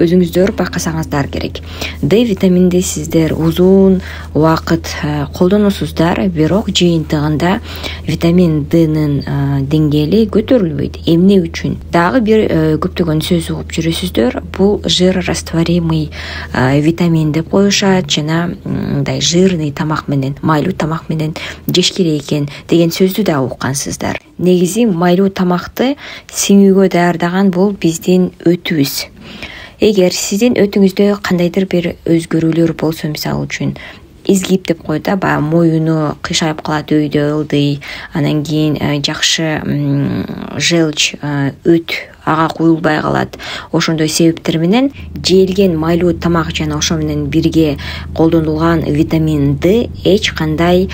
өзүңүздөр байкасаңыздар керек. Д витаминди сиздер узун убакыт колдоносуздар, бирок жыйынтыгында витамин Днын деңгээли көтөрүлбөйт. Эмне үчүн? Дагы бир көптөгөн сөз угуп жүрөсүздөр. Бул жирорастворимый витамин деп коюшат жана мындай жирный тамак менен, майлуу тамак менен жеш керек экен деген сөздү да уккансыздар. Негизи майлуу тамакты сиңүүгө даярдаган бул биздин өтүбүз. Эгер сиздин өтүңүздө кандайдыр бир өзгөрүүлөр болсо, мисалы үчүн изгип деп коет да, баягы моюну кыйшайып калат, өйдө ылдый, анан кийин жакшы желчь, өт ага куюлбай калат. Ошондой себептер менен жээлген майлуу тамак жана ошо менен бирге колдонулган витамин Д эч кандай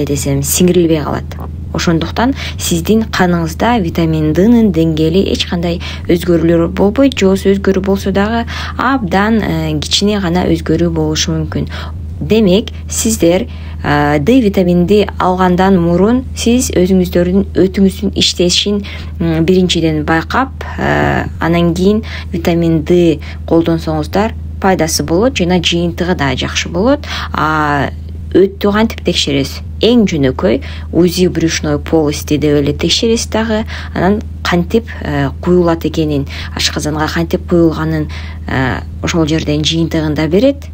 десем сиңирилбей калат. Ошондуктан сиздин каныңызда витамин Днын деңгээли эч кандай өзгөрүүлөр болбойт, же өзгөрүү болсо дагы абдан кичине гана өзгөрүү болушу мүмкүн. Демек, сиздер Д витаминди алгандан мурун сиз өзүңүздөрдүн өтүңүздүн иштешин биринчиден байкап, анан кийин витамин Д колдонсоңуздар пайдасы болот жана жыйынтыгы да жакшы болот. Өттү кантип текшересиз? Эң жөнөкөй УЗИ брюшной полости деп эле текшересиз дагы, анан кантип куюлат экенин, ашказанга кантип куюлганын ошол жерден жыйынтыгын да берет.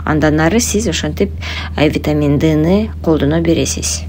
Андан ары сиз ошентип витамин Дны колдоно бересиз.